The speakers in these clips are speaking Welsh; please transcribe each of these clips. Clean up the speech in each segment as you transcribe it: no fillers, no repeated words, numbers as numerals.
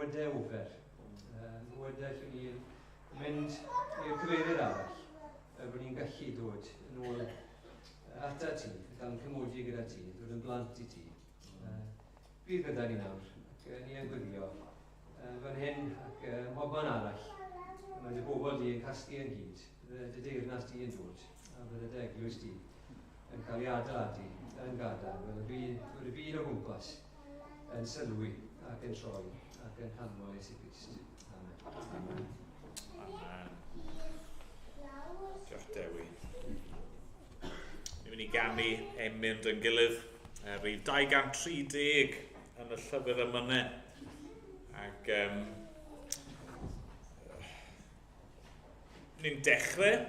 mywydau ofer. Mywydau lle ni'n mynd i'r cyfeiriad arall, bod ni'n gallu dod yn ôl ata ti, cael cymodi gyda ti, dod yn blant i ti. Bydd gyda ni nawr, ac ni yn gwyddio fan hyn ac mhobman arall. Mae dy bobl di yn casglu yn hyd, dy deyrnas di yn dod, a bydd y deglwys di yn cael ei adeiladu yn gadael. Bydd y byd o gwmpas yn sylwi ac yn troi ac yn hanfod Iesu Grist. Amen. Amen. Diolch Dewi. Ni'n mynd i ganu Emyr yn gilydd. Rhyw 230 yn y llyfr yma. Ac ni'n dechrau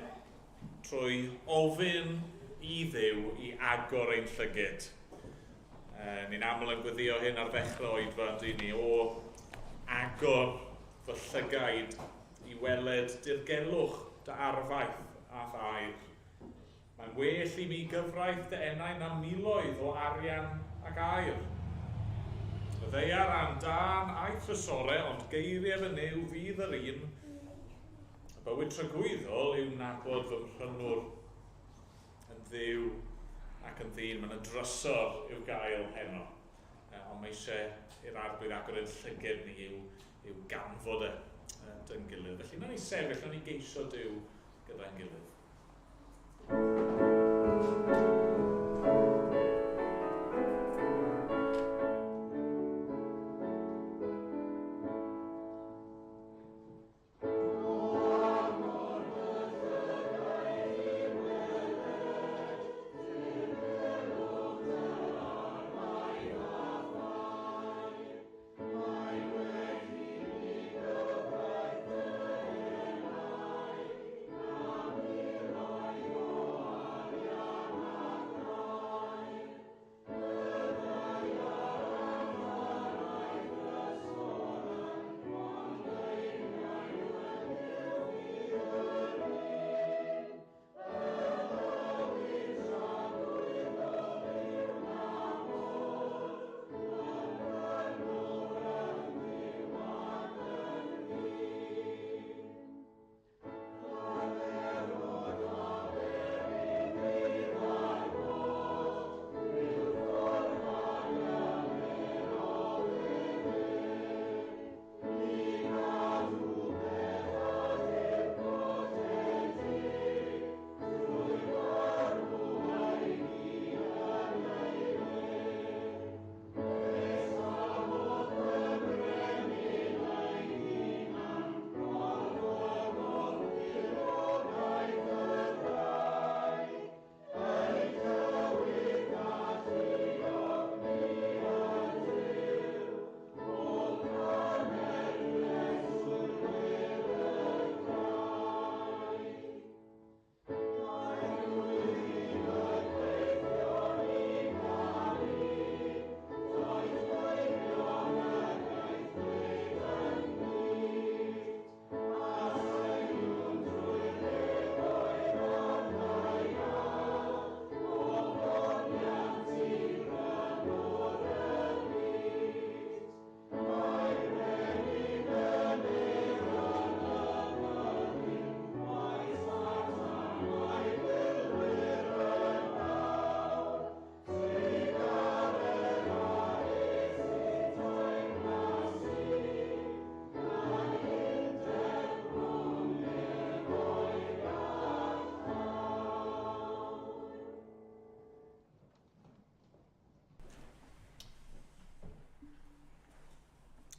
trwy ofyn i Dduw i agor ein llygyd. Ni'n aml yn gweddio hyn ar ddechrau oedfa ni o agor fy llygaid i weled dirgelwch dy arfaith a thair. Mae'n well i mi gyfraith dy enau na miloedd o arian ac air. Y ddeiar am dan a'i thrysore, ond geiriau fy new fydd yr un. Y bywyd trygwyddol yw nabod fy mhrynwr yn dduw ac yn ddyn. Mae'n y drysor i'w gael heno. Ond mae eisiau i'r arglwydd agor yn llyged ni yw ganfod yn gilydd. Felly na ni sefyll, na ni geisio Duw gyda'n gilydd.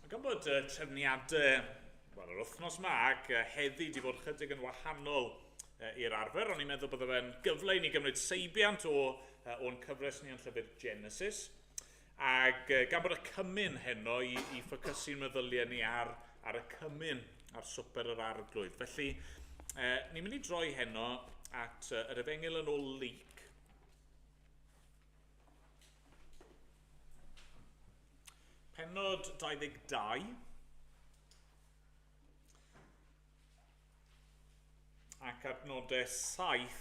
Gan bod trefniadau yr wythnos yma ac heddi wedi bod chydig yn wahanol i'r arfer, o'n i'n meddwl bod fe'n gyfle i ni gymryd seibiant o'n cyfres ni yn llyfr Genesis. Ac gan bod y cymyn heno i ffocysu'n meddyliau ni ar y cymyn ar swper yr arglwydd. Felly, ni'n mynd i droi heno at yr efengil yn ôl Luc. Pennod 22 ac adnodau 7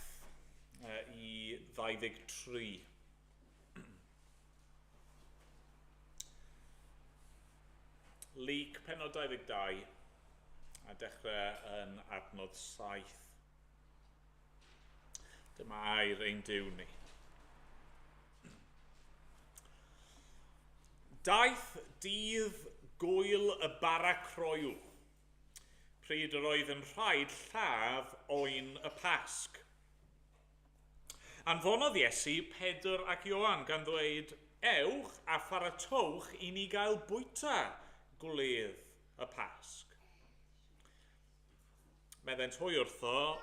i 23. Lyc pennod 22 a dechrau yn adnodd 7. Dyma air ein Duw ni. Daeth dydd gwyl y bara croew, pryd yr oedd yn rhaid lladd oen y Pasg. Anfonodd Iesu Pedr ac Ioan gan ddweud, ewch a pharatowch i ni gael bwyta gwledd y Pasg. Meddent hwy wrtho,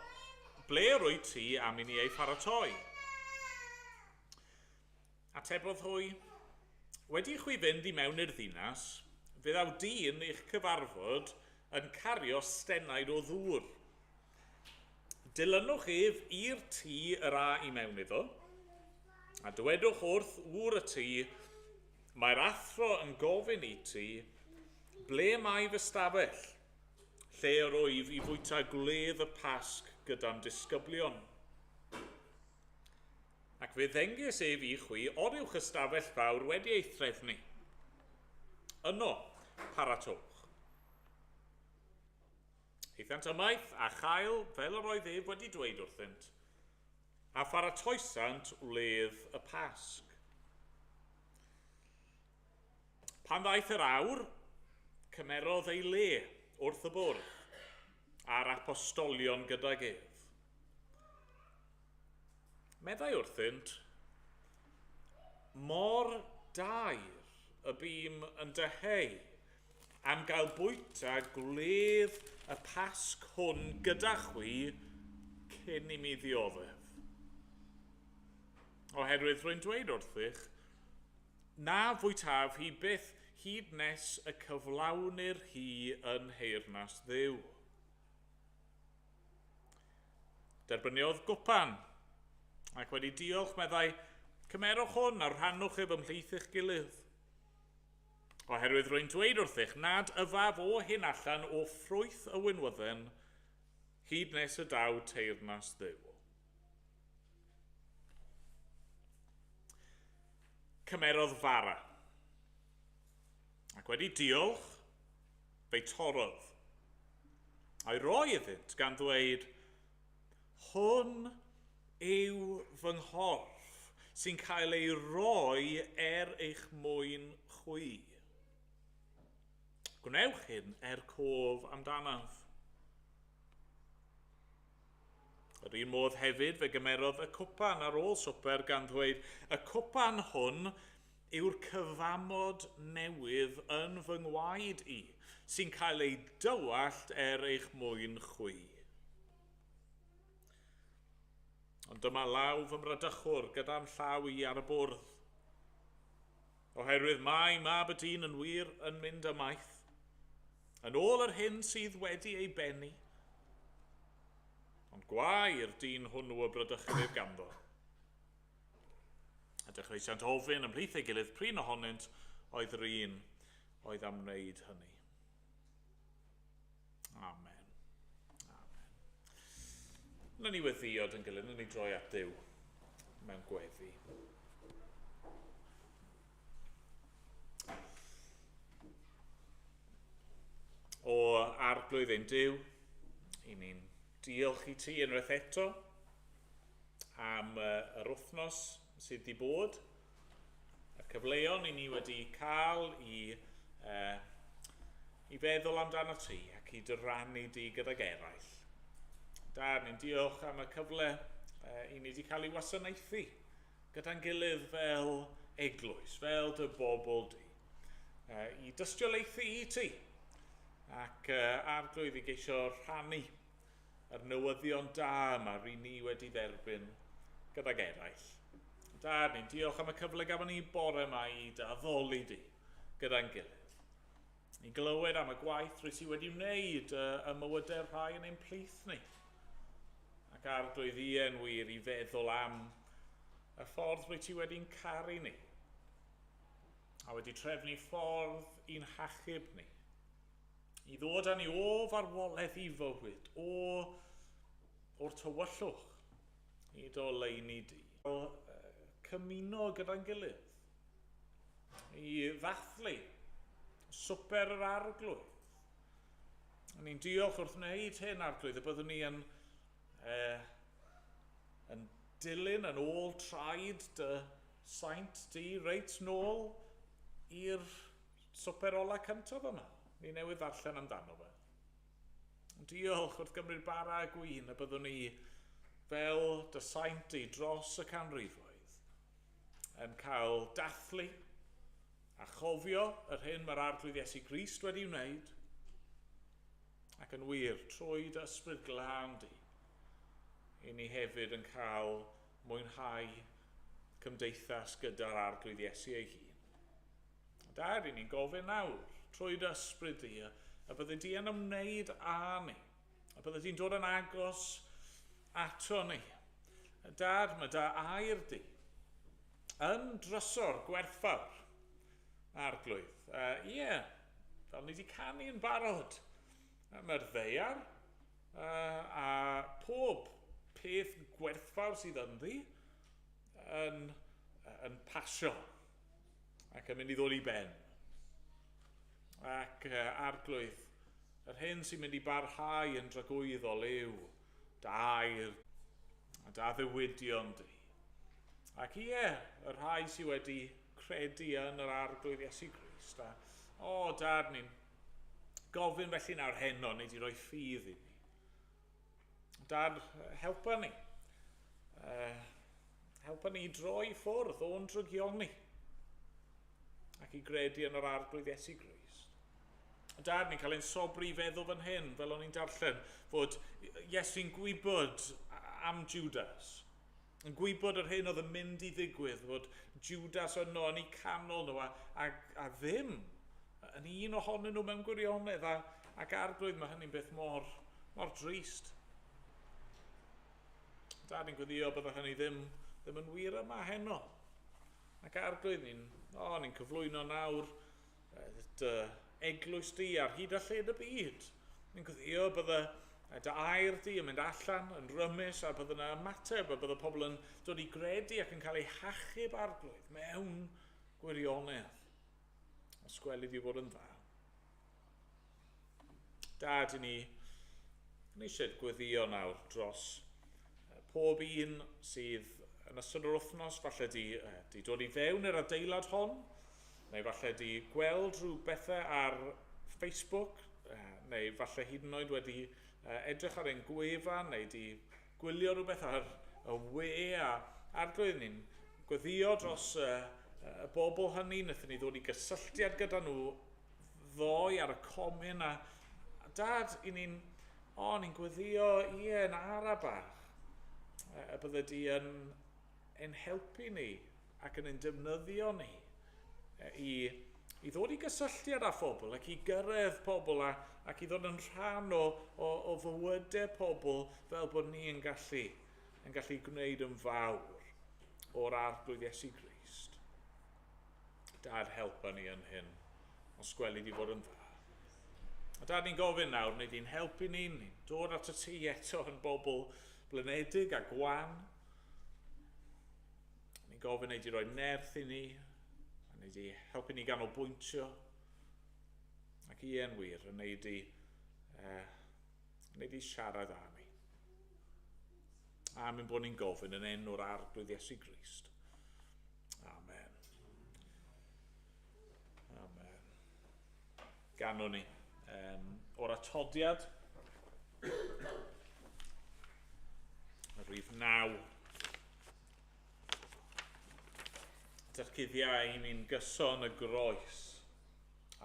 ble rwyt ti am i ni ei pharatoi? Atebodd hwy, wedi chwi fynd i mewn i'r ddinas, fydd aw dyn i'ch cyfarfod yn cario stenaid o ddŵr. Dilynwch ef i'r tŷ yr a i mewn iddo, a dywedwch wrth wr y tŷ, mae'r athro yn gofyn i ti, ble mae fy stafell, lle yr wyf i fwyta gwledd y Pasg gyda'n disgyblion. Ac fe ddengys ef i chwi oriwch y stafell fawr wedi ei threfnu. Yno, paratowch. Eithant ymaith a chael fel yr oedd ef wedi dweud wrthynt, a pharatoesant wledd y Pasg. Pan ddaeth yr awr, cymerodd ei le wrth y bwrdd a'r apostolion gydag ef. Meddai wrthynt, mor dair y bîm yn dyheu am gael bwyta gwledd y Pasg hwn gyda chwi cyn i mi ddioddef. Oherwydd rwy'n dweud wrthych, na fwytaf hi byth hyd nes y cyflawnir hi yn heyrnas Dduw. Derbyniodd gwpan, ac wedi diolch meddai, cymerwch hwn a rhannwch ef ymhlith eich gilydd. Oherwydd rwy'n dweud wrthych, nad yfaf o hyn allan o ffrwyth y wynwydden, hyd nes y daw teyrnas Dduw. Cymerodd fara, ac wedi diolch, fe torodd. A'i roi iddynt gan ddweud, hwn yw fy nghorff sy'n cael ei roi eich mwyn chwi. Gwnewch hyn cof amdanaf. Yr un modd hefyd fe gymerodd y cwpan ar ôl swper gan ddweud, y cwpan hwn yw'r cyfamod newydd yn fy ngwaed i, sy'n cael ei dywallt eich mwyn chwi. Ond dyma law fy mrydychwr gyda'n llaw i ar y bwrdd. Oherwydd mae mab y dyn yn wir yn mynd ymaith, yn ôl yr hyn sydd wedi ei benni, ond gwai'r dyn hwnnw y brydychryf ganddo. A dechreuant ofyn ymhlith ei gilydd prin ohonynt oedd yr un oedd am wneud hynny. Amen. Amen. Ny'n ni weddiod yn gilydd, ny'n ni droi at Duw mewn gweddi. O arglwydd ein Duw, i ni'n diolch i ti unwaith eto am yr wythnos sydd wedi bod, y cyfleon i ni wedi cael i feddwl amdano ti ac i dyrannu di gydag eraill. Da, ni'n diolch am y cyfle i ni wedi cael ei wasanaethu gyda'n gilydd fel eglwys, fel dy bobl di, i dystiolaethu i ti ac arglwydd i geisio rhannu yr newyddion da yma rydyn ni wedi dderbyn gydag eraill. Da, ni'n diolch am y cyfle gafon ni bore yma i addoli di gyda'n gilydd. Ni'n glywed am y gwaith rwy ti wedi wneud y mywydau'r rhai yn ein plith ni. Ac arglwydd i yn wir i feddwl am y ffordd rwy ti wedi'n caru ni. A wedi trefnu ffordd i'n hachub ni. I ddod â ni o farwolaeth i fywyd, o'r tywyllwch, i doleini di. Cymuno gyda'n gilydd, i ddathlu swper yr arglwydd. Ni'n diolch wrth wneud hyn arglwydd y byddwn ni yn dilyn yn ôl traed dy saint di reit nôl i'r swper ola cyntaf yma. Ni newydd ddarllen amdano fe. Diolch wrth gymryd bara y gwyn y byddwn ni fel dy saint di dros y canrifoedd yn cael dathlu a chofio yr hyn mae'r arglwydd Iesu Grist wedi wneud ac yn wir trwy dy ysbryd glân di i ni hefyd yn cael mwynhau cymdeithas gyda'r arglwydd Iesu ei hun. Dad, i ni'n gofyn nawr trwy dy ysbryd di a bydde di yn ymwneud â ni, a bydde di'n dod yn agos ato ni. Dad, mae dy air di yn drysor gwerthfawr arglwydd. Fel ni wedi canu yn barod. Mae'r ddeiar a pob peth gwerthfawr sydd ynddi yn pasio ac yn mynd i ddod i ben. Ac arglwydd, yr hyn sy'n mynd i barhau yn dragwyddol yw dy air a dy ddiwydion di. Ac y rhai sydd wedi credu yn yr arglwydd Iesu Grist. Dad, ni'n gofyn felly nawr heno, neu di roi ffydd i ni. Dad, helpa ni. Helpa ni i droi ffwrdd o'n drygioni ac i gredu yn yr arglwydd Iesu Grist. Dad, ni'n cael ein sobri i feddwl fan hyn, fel o'n i'n darllen, fod Iesu'n gwybod am Judas. Yn gwybod yr hyn oedd yn mynd i ddigwydd, fod Judas yno yn ei canol nhw a ddim yn un ohonyn nhw mewn gwirionedd ac arglwydd mae hynny'n beth mor drist. Dad, ni'n gweddio bydde hynny ddim yn wir yma heno. Ac arglwydd ni'n cyflwyno nawr eglwys di ar hyd a lled y byd. Ni'n gweddio bydde dy air di yn mynd allan, yn rymus, a bydde yna ymateb, a bydde pobl yn dod i gredu ac yn cael ei hachub arglwydd mewn gwirionedd. Ysgweli di fod yn dda. Dad, ni eisiau gweddio nawr dros pob un sydd yn ystod yr wythnos falle di dod i fewn i'r adeilad hon, neu falle di gweld rhyw bethau ar Facebook, neu falle hyd yn oed wedi edrych ar ein gwefan, neu di gwylio rhywbeth ar y we a arglwydd ni'n gweddio dros y bobl hynny, wnaethon ni ddod i gysylltiad gyda nhw ddoe ar y comin a dad, ni'n gweddio yn ara bach y bydde di yn helpu ni ac yn defnyddio ni i ddod i gysylltiad â phobl ac i gyrraedd pobl ac i ddod yn rhan o fywydau pobl fel bod ni yn gallu gwneud yn fawr o'r arglwydd Iesu Grist. Dad, helpa ni yn hyn, os gweli di fod yn dda. A dad, ni'n gofyn nawr, neu di'n helpu ni'n dod at y ti eto yn bobl blinedig a gwan. Ni'n gofyn neu di roi nerth i ni, a neu di helpu ni ganolbwyntio, ac yn wir, a neu di siarad â ni. Amen bod ni'n gofyn yn enw'r arglwydd Iesu Grist. Amen. Amen. Ganon ni o'r atodiad rhif 9 Dy'r cuddiau ni'n gyson y groes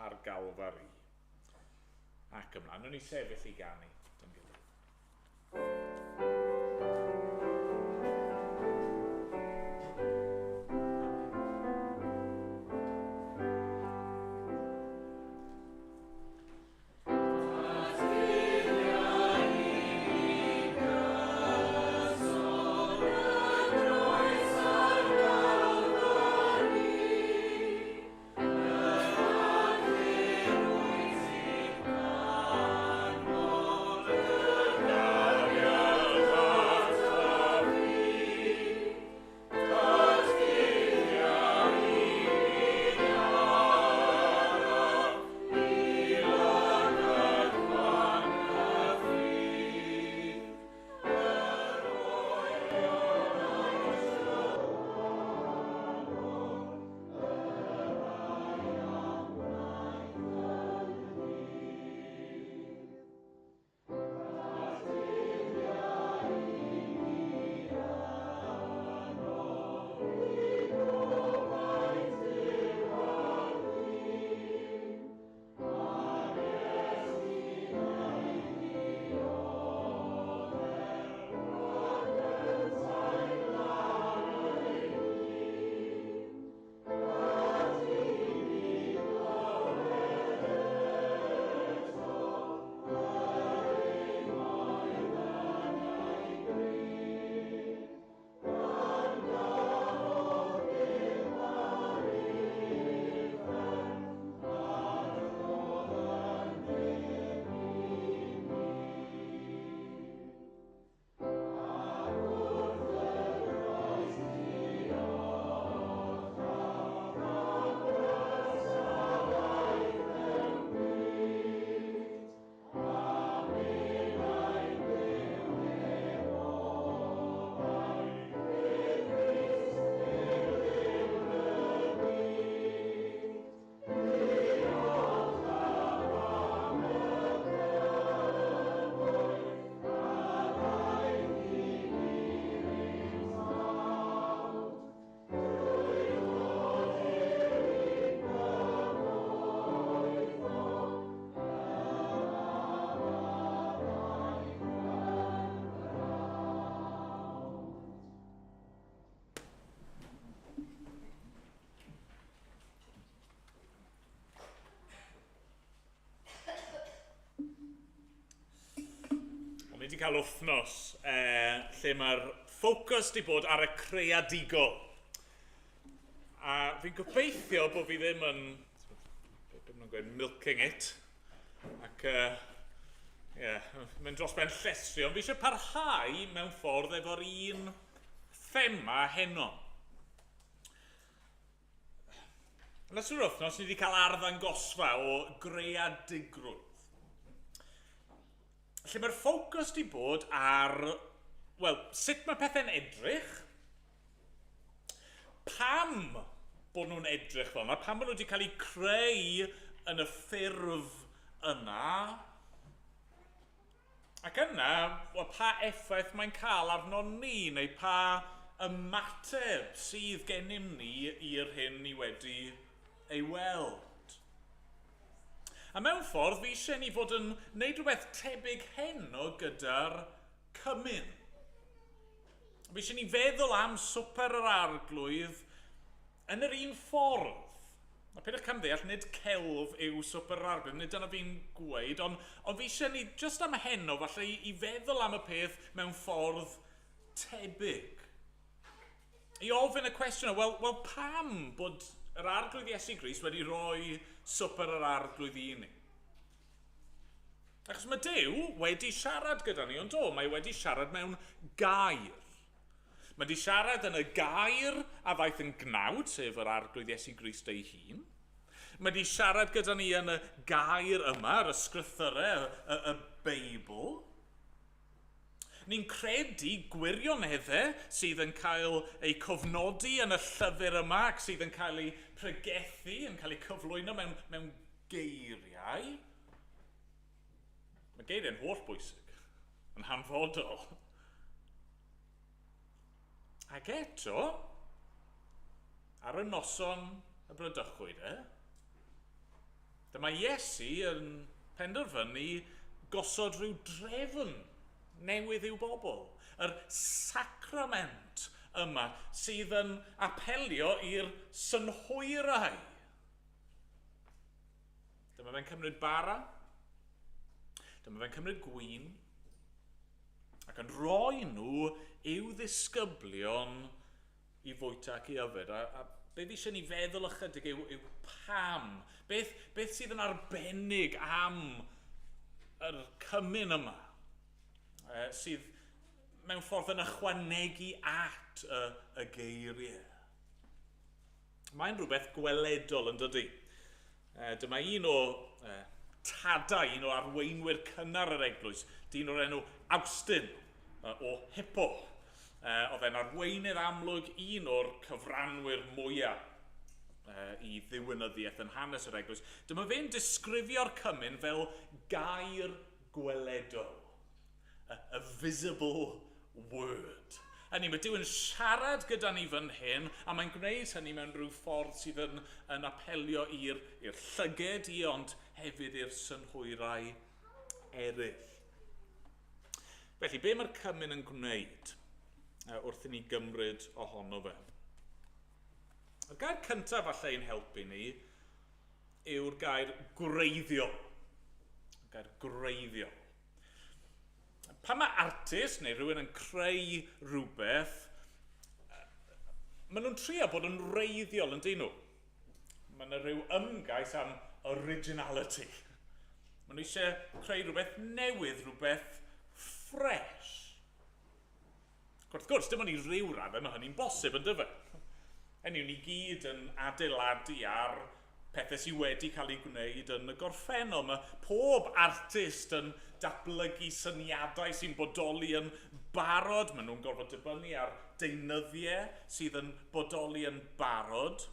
ar Galfari ac ymlaen. Nhw'n ni sefyll i ganu. Yeah. ni wedi cael wythnos lle mae'r ffocws wedi bod ar y creadigol. A fi'n gobeithio bod fi ddim yn, milking it, ac mynd dros ben llestri, ond fi eisiau parhau mewn ffordd efo'r un thema heno. Yn ystod yr wythnos, ni wedi cael arddangosfa o greadigrwydd. Lle mae'r ffocws wedi bod ar, sut mae pethau'n edrych, pam bod nhw'n edrych fel yna, pam bod nhw wedi cael eu creu yn y ffurf yna, ac yna, pa effaith mae'n cael arno ni, neu pa ymateb sydd gennym ni i'r hyn ni wedi ei weld. A mewn ffordd, fi eisiau ni fod yn gwneud rhywbeth tebyg heno gyda'r cymyn. Fi eisiau ni feddwl am swper yr arglwydd yn yr un ffordd. A peidiwch camddeall, nid celf yw swper yr arglwydd, nid dyna fi'n gweud, ond fi eisiau ni, just am heno, falle i feddwl am y peth mewn ffordd tebyg. I ofyn y cwestiwn, wel pam bod yr arglwydd Iesu Grist wedi rhoi swper yr arglwydd i ni? Achos mae Duw wedi siarad gyda ni, ond mae wedi siarad mewn gair. Mae wedi siarad yn y gair a faith yn gnawd, sef yr arglwydd Iesu Grist ei hun. Mae wedi siarad gyda ni yn y gair yma, yr ysgrythurau, y Beibl. Ni'n credu gwirioneddau sydd yn cael eu cofnodi yn y llyfr yma ac sydd yn cael eu pregethu, yn cael eu cyflwyno mewn geiriau. Mae geiriau'n holl bwysig, yn hanfodol. Ac eto, ar y noson y brydychwyd, dyma Iesu yn penderfynu gosod rhyw drefn newydd i'w bobl. Yr sacrament yma sydd yn apelio i'r synhwyrau. Dyma fe'n cymryd bara, dyma fe'n cymryd gwin, ac yn rhoi nhw i'w ddisgyblion i fwyta ac i yfed. A beth eisiau ni feddwl ychydig yw pam. Beth sydd yn arbennig am yr cymyn yma? Sydd mewn ffordd yn ychwanegu at y geiriau. Mae'n rhywbeth gweledol yn dydy. Dyma un o tadau, un o arweinwyr cynnar yr eglwys, dyn o'r enw Austin o Hippo. Oedd e'n arweinydd amlwg un o'r cyfranwyr mwyaf i ddiwynyddiaeth yn hanes yr eglwys. Dyma fe'n disgrifio'r cymyn fel gair gweledol. A visible word. Hynny, mae Duw yn siarad gyda ni fan hyn, a mae'n gwneud hynny mewn rhyw ffordd sydd yn apelio i'r llyged i, ond hefyd i'r synhwyrau eraill. Felly, be mae'r cymyn yn gwneud wrth i ni gymryd ohono fe? Y gair cyntaf allai'n helpu ni yw'r gair gwreiddio. Y gair gwreiddio. Pan mae artist neu rhywun yn creu rhywbeth, maen nhw'n trio bod yn wreiddiol yn dyn nhw. Mae yna rhyw ymgais am originality. Maen nhw eisiau creu rhywbeth newydd, rhywbeth ffres. Wrth gwrs, dim ond i ryw raddau, mae hynny'n bosib yn dyfa. Hynny ni gyd yn adeiladu ar pethau sydd wedi cael ei gwneud yn y gorffennol. Mae pob artist yn datblygu syniadau sy'n bodoli yn barod. Maen nhw'n gorfod dibynnu ar deunyddiau sydd yn bodoli yn barod.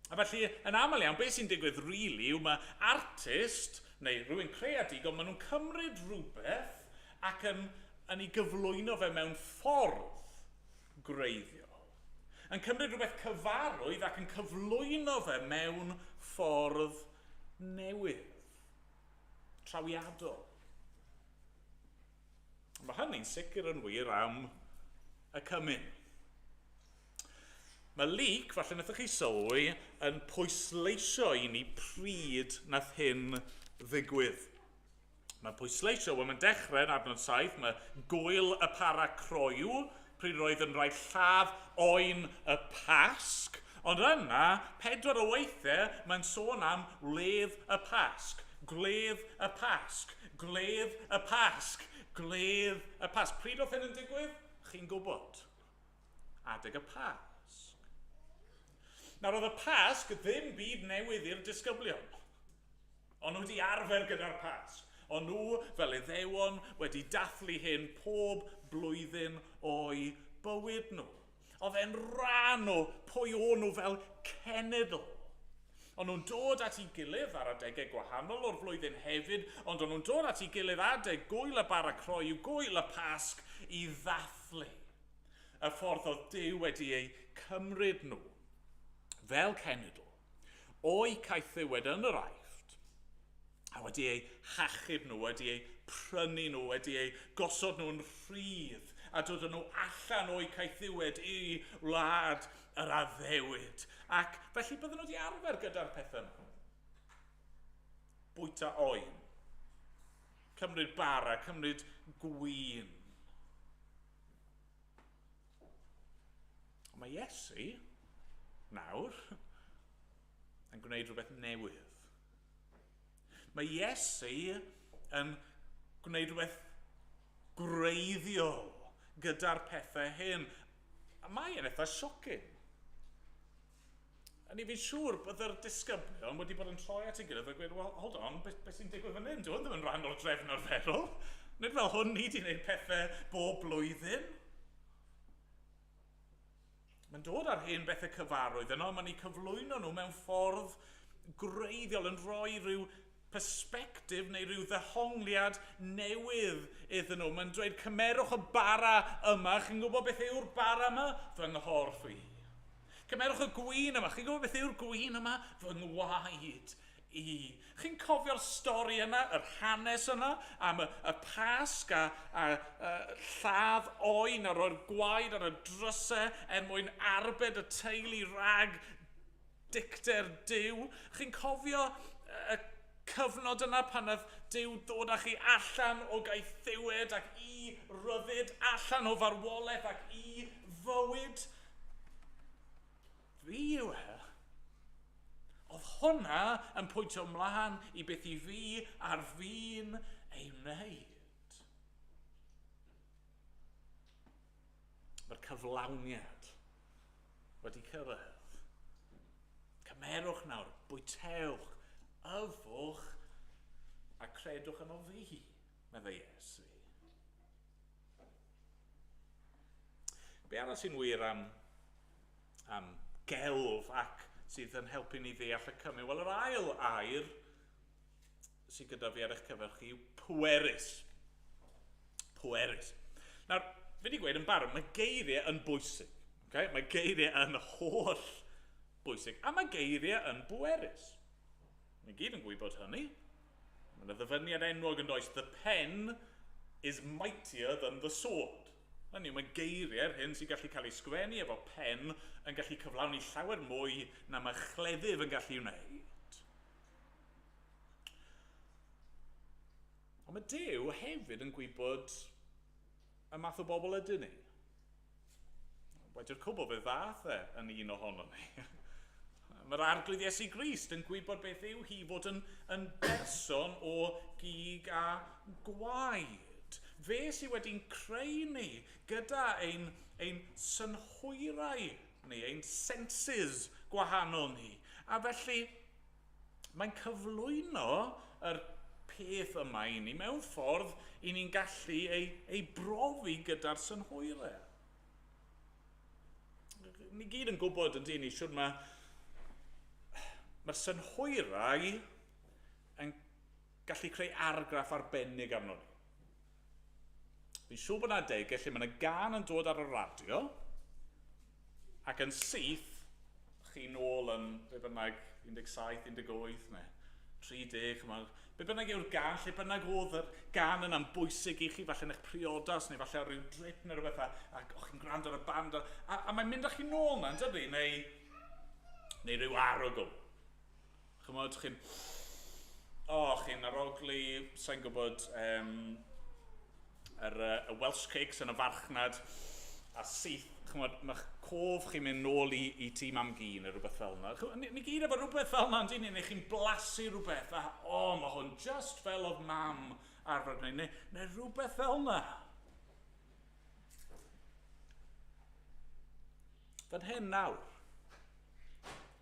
A felly, yn aml iawn, beth sy'n digwydd rili yw mae artist neu rhywun creadigol, maen nhw'n cymryd rhywbeth ac yn ei gyflwyno fe mewn ffordd greiddiol. Yn cymryd rhywbeth cyfarwydd ac yn cyflwyno fe mewn ffordd newydd, trawiadol. Mae hynny'n sicr yn wir am y cymyn. Mae Luc, falle wnaethoch chi sylwi, yn pwysleisio i ni pryd nath hyn ddigwydd. Mae'n pwysleisio, wel mae'n dechrau yn adnod 7, mae gwyl y para croew, pryd roedd yn rhaid lladd oen y pasg, ond yna, 4 o weithiau, mae'n sôn am ledd y pasg, gledd y pasg, gledd y pasg, gledd y pasg. Pryd oedd hyn yn digwydd? Chi'n gwybod. Adeg y pasg. Nawr oedd y pasg ddim byd newydd i'r disgyblion. Ond nhw wedi arfer gyda'r pasg. Ond nhw, fel Iddewon, wedi dathlu hyn pob blwyddyn o'i bywyd nhw. Oedd e'n rhan o pwy o'n nhw fel cenedl. Ond nhw'n dod at ei gilydd ar adegau gwahanol o'r flwyddyn hefyd, ond nhw'n dod at ei gilydd adeg gwyl y bara croew, gwyl y pasg i ddathlu y ffordd o Duw wedi ei cymryd nhw fel cenedl o'i caethiwed yn yr Aifft, a wedi ei hachub nhw, wedi ei prynu nhw, wedi ei gosod nhw'n rhydd, a dod nhw allan o'i caethiwed i wlad yr addewid. Ac felly bydden nhw wedi arfer gyda'r pethau nhw. Bwyta oen, cymryd bara, cymryd gwyn. Mae Iesu, nawr, yn gwneud rhywbeth newydd. Mae Iesu yn gwneud rhywbeth gwreiddiol gyda'r pethau hyn. A mae yn eitha siocin. A ni fi'n siŵr bod yr disgyblion wedi bod yn troi at ei gilydd a gweud, well, hold on, beth sy'n digwydd fan hyn? Dwi'n ddim yn rhan o'r drefn arferol. Nid fel hwn ni wedi gwneud pethau bob blwyddyn. Mae'n dod ar hen bethau cyfarwydd yno, mae'n ei cyflwyno nhw mewn ffordd gwreiddiol yn rhoi rhyw persbectif neu rhyw ddehongliad newydd iddyn nhw. Mae'n dweud, cymerwch y bara yma, chi'n gwybod beth yw'r bara yma? Fy nghorff i. Cymerwch y gwyn yma, chi'n gwybod beth yw'r gwyn yma? Fy ngwaed i. Chi'n cofio'r stori yna, yr hanes yna, am y pasg a lladd oen ar o'r gwaed ar y drysau mwyn arbed y teulu rag dicter Duw. Chi'n cofio y cyfnod yna pan oedd Duw dod â chi allan o gaethiwed ac i ryddid, allan o farwolaeth ac i fywyd? Fi yw e. Oedd hwnna yn pwyntio ymlaen i beth i fi a'r fi'n ei wneud. Mae'r cyflawniad wedi cyrraedd. Cymerwch nawr, bwytewch, yfwch a credwch yno fi, meddai Iesu. Be arall sy'n wir am gelf ac sydd yn helpu ni ddeall y Cymru? Wel, yr ail air sydd gyda fi ar eich cyfer chi yw pwerus. Pwerus. Nawr, fi wedi gweud yn barod, mae geiriau yn bwysig. Okay? Mae geiriau yn holl bwysig. A mae geiriau yn bwerus. Ni gyd yn gwybod hynny. Mae'n ddyfyniad enwog yn does. The pen is mightier than the sword. Hynny yw, mae geiriau'r hyn sy'n gallu cael ei sgwennu efo pen yn gallu cyflawni llawer mwy na mae chleddyf yn gallu wneud. Ond mae Duw hefyd yn gwybod y math o bobl ydyn ni. Wedi'r cwbl fe ddath yn un ohono ni. Mae'r arglwydd Iesu Grist yn gwybod beth yw hi fod yn berson o gig a gwaed. Fe sydd wedi'n creu ni gyda ein synhwyrau ni, ein senses gwahanol ni. A felly, mae'n cyflwyno yr peth yma i ni mewn ffordd i ni'n gallu ei brofi gyda'r synhwyrau. Ni gyd yn gwybod yn dyn ni, siwr mae'r synhwyrau yn gallu creu argraff arbennig arno ni. Fi'n siŵr bod yna adegau lle mae yna gan yn dod ar y radio ac yn syth chi nôl yn be bynnag 17, 18 neu 30, be bynnag yw'r gan, lle bynnag oedd yr gan yna'n bwysig i chi, falle yn eich priodas neu falle ar ryw drip neu rhywbeth ac o'ch chi'n gwrando ar y band a mae'n mynd â chi nôl yna, dydy, neu ryw arogl. Chymod, chi'n... chi'n aroglu, sa'n gwybod, y Welsh Cakes yn y farchnad, a syth, mae'ch cof chi'n mynd nôl i tîm am gi neu rhywbeth fel yna. Ni gyd efo rhywbeth fel yna, neu chi'n blasu rhywbeth, a mae hwn just fel oedd mam arfer gwneud, neu rhywbeth fel yna. Fan hyn nawr,